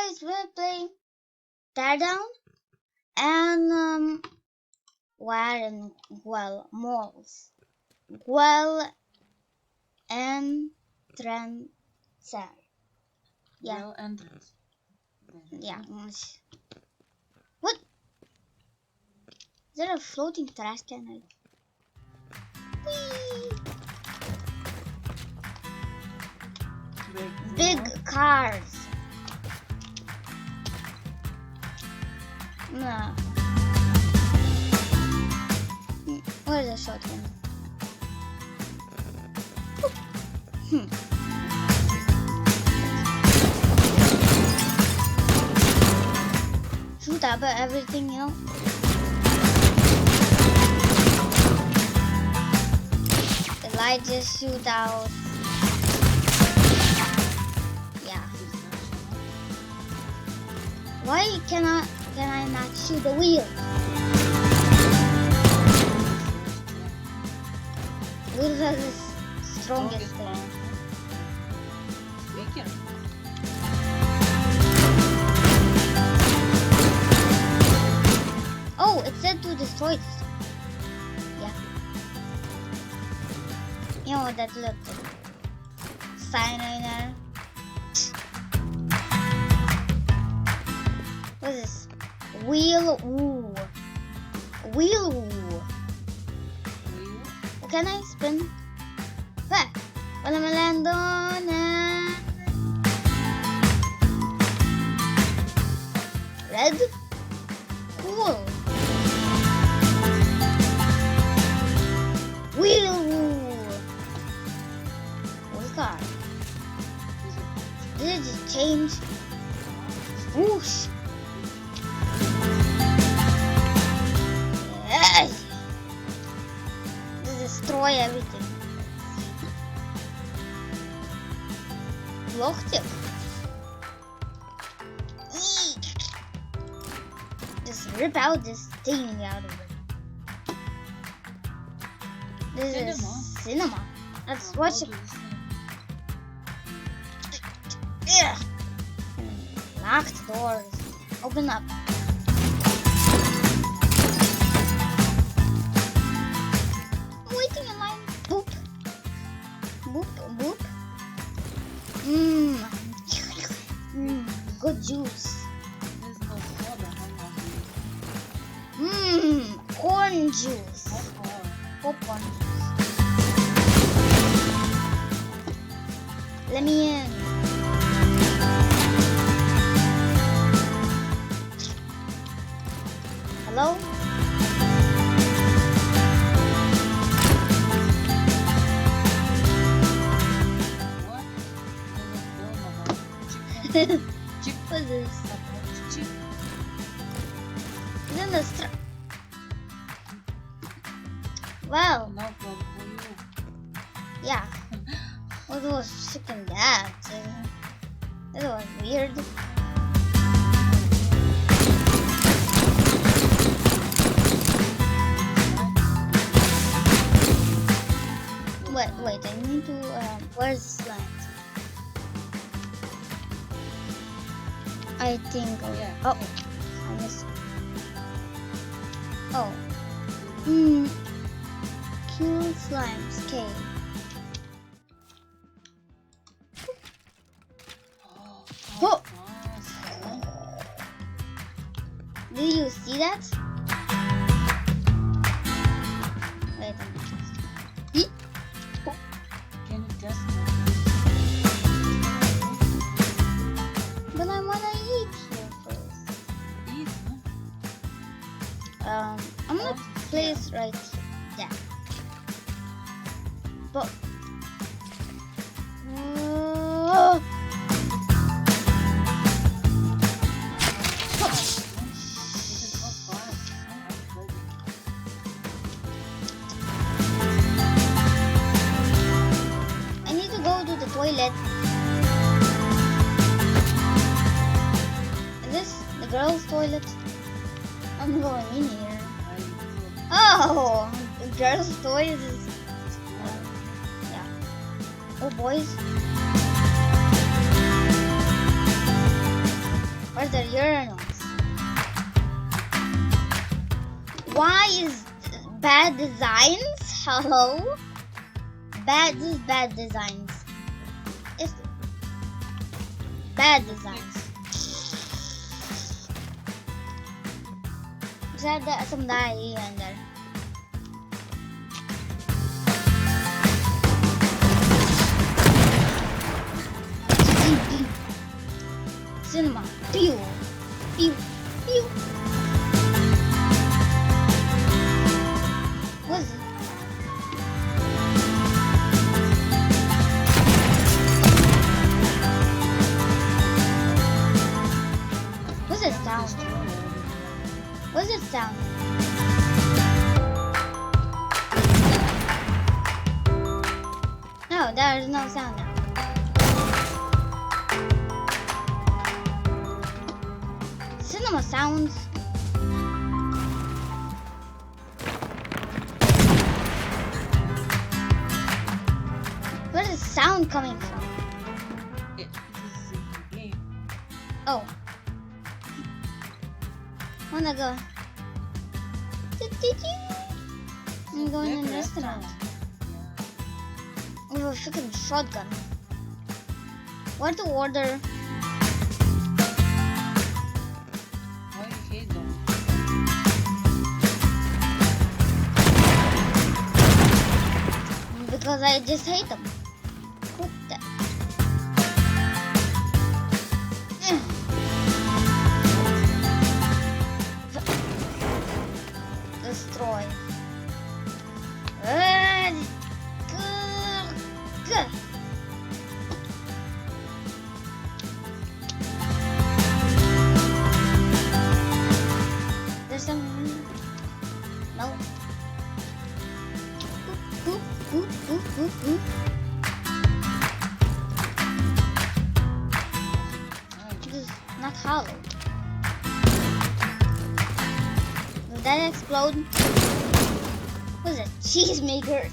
guys, we're playing Teardown and we're in Gwel Malls. Gwel entrance. Yeah. Gwell entrance. Yeah. What? Is there a floating trash can? Whee! Big cars. No. Where's the shotgun? Shoot up at everything, you know? The light just shoot out. Yeah. Why can I not shoot the wheel? Wheels are the strongest thing. Be careful. Oh, it said to destroy this. Yeah. You know that little sign right there? What is this? Wheel woo. Wheel woo. Can I spin? Bah! Wala malandonan. Red? Cool. Wheel woo. What's that? Did it just change? Whoosh. Yes. Destroy everything. Blocked it. Eek. Just rip out this thing out of it. This is cinema. Let's watch it. Yeah. Locked doors. Open up. Waiting in line. Boop. Boop. Boop. Good juice. There's no soda. Corn juice. Popcorn juice. Let me in. Hello? Chip. What is this? Chip. It's in the strap. Wow. No problem for you. Yeah. What was chicken that? That was weird. Wait, I need to, where's the slide? I think, Yeah. Oh, I missed it. Oh. Kill slimes, okay. Oh. Did you see that? Wait a minute. Can you just But I wanna eat here first. eat? I'm gonna place right here. Yeah. But I need to go to the toilet. Is this the girls' toilet? I'm going in here. Oh, the girls' toilet is. Yeah. Oh, boys. journals. Why is bad designs? Hello? Bad designs. It's bad designs. Bisa ada asam dari અંદર. Cinema. Pew. Pew. Pew. What is it? What's it sound? What's it sound? No, there is no sound now. Cinema sounds. Where is the sound coming from? It is a game. Oh. Wanna go? I'm going in the restaurant. We have a freaking shotgun. What to order? Why you hate them? Because I just hate them. What the? Destroy. There's some. No. This is not hollow. Will that explode? What is it? Cheese maker.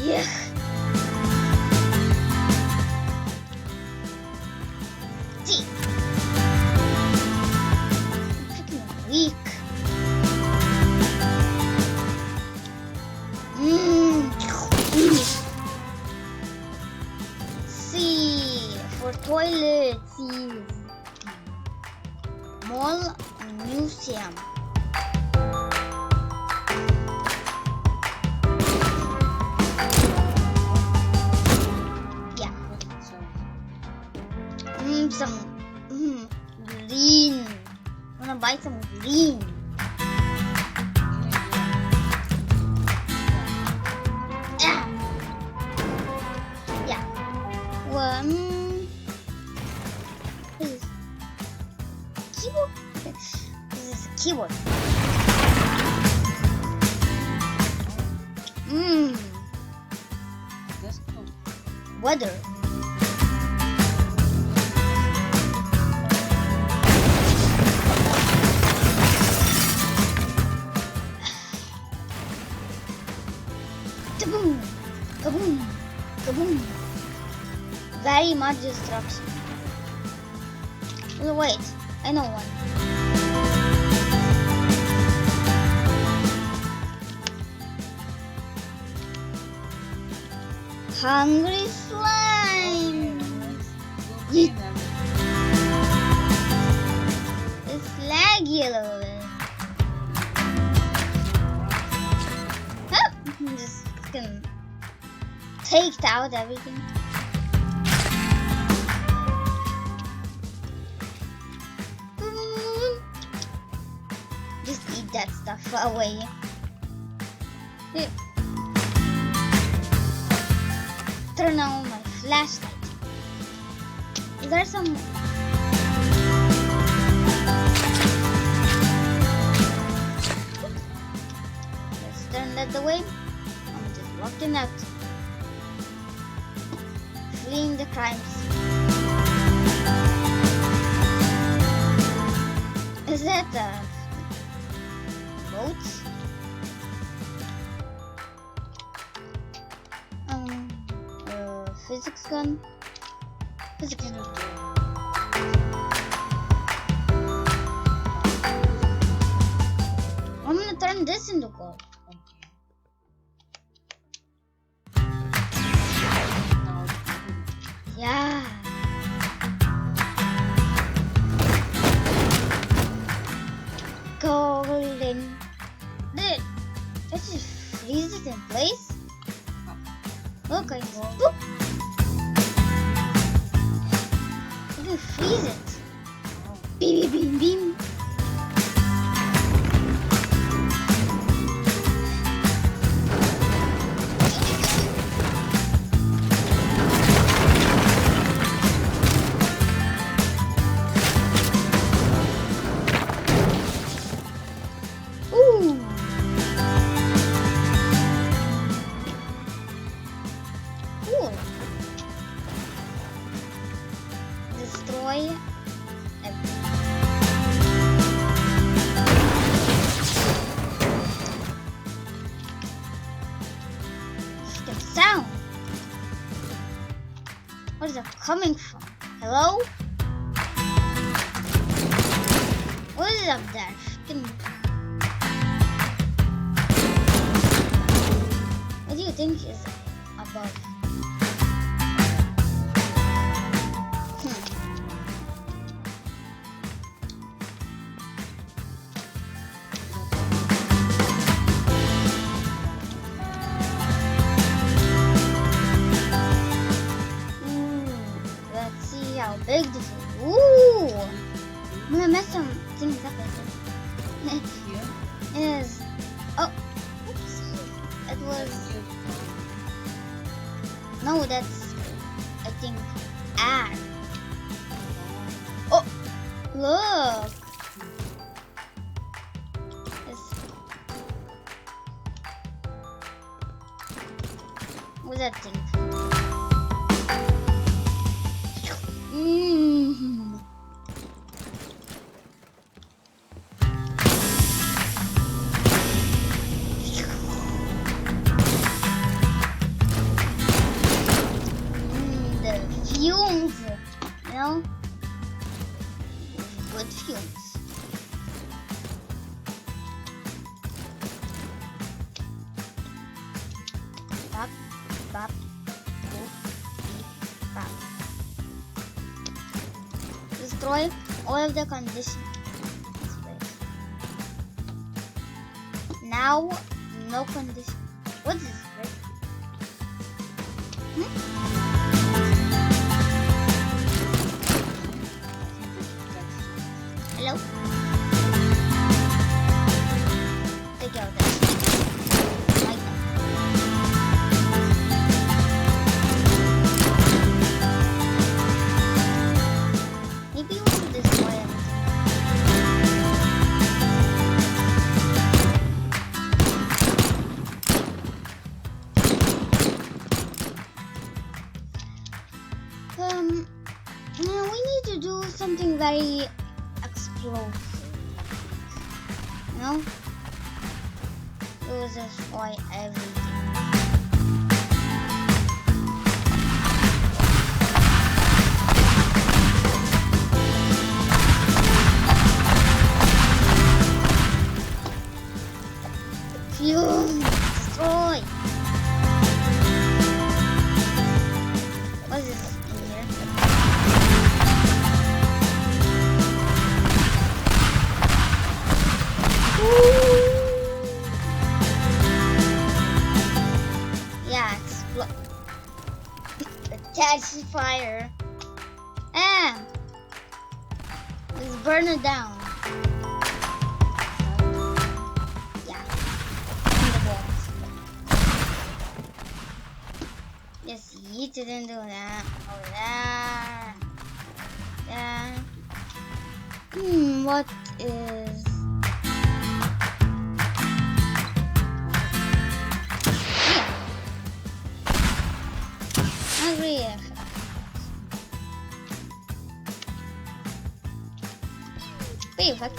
Yeah. See. I'm freaking weak. See, for toilets, Mall Museum. Yeah. What's it sound? Some green. Wanna buy some green? Yeah. One. This is keyboard. This is keyboard. Desktop. Weather. Kaboom! Kaboom! Kaboom! Very much destruction. Oh, wait, I know one. Hungry slime! Yeet. It's laggy a little bit. Huh? I'm just gonna take out everything. Just eat that stuff away. Here. Turn on my flashlight. Is there some? Let's turn that away. I'm just walking out. Fleeing the crimes. Physics. I'm gonna turn this into gold. Yeah. Golden. Dude, let's just freeze it in place. Look, I boop. You can freeze it. Beam, beam, beam. Destroy everything. The sound. What is that coming from? Hello? What is up there? What do you think is above? How big this is. Ooh! I'm gonna mess some things up, I think. Yes. Oh, oops. That was. No, that's. I think. Air. Oh! Look! This. What's that thing? The fumes, you know? Good fumes. Bop, bop, boop, beep, bop. Destroy all of the conditions. Now, no condition. What is this? Hello? Take care of this. Like that. Maybe you want to destroy everything. Now we need to do something very explosive. You know? It will destroy everything. Fume! Destroy! What is this in here? Yeah, explode. Catch fire. And let's burn it down. Yeah. In the walls. Yes, you didn't do that. Oh, that. Yeah. What is... Yeah. Perfect.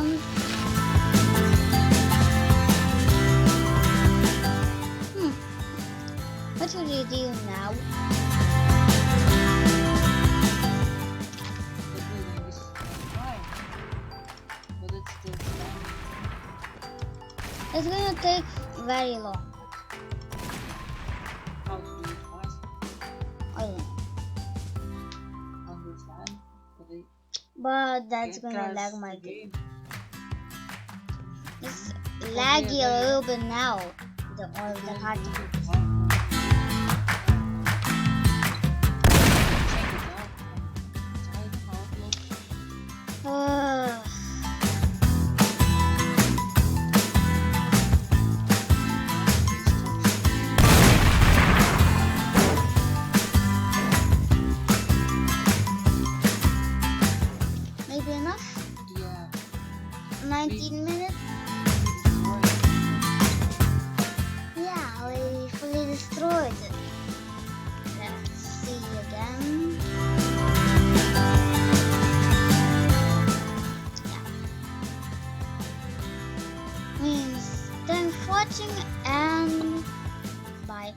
around. What will you do now? The building is fine, but it's still standing. It's gonna take very long. How to do it fast? I don't know. Understand? But that's It gonna crashed lag the my game. game. It's laggy a little bit now. The all the hard. Check it out. Try the outlook. Maybe enough? Yeah. 19 minutes? Yeah, we fully destroyed it. Let's see again. Yeah. Means thanks for watching and bye.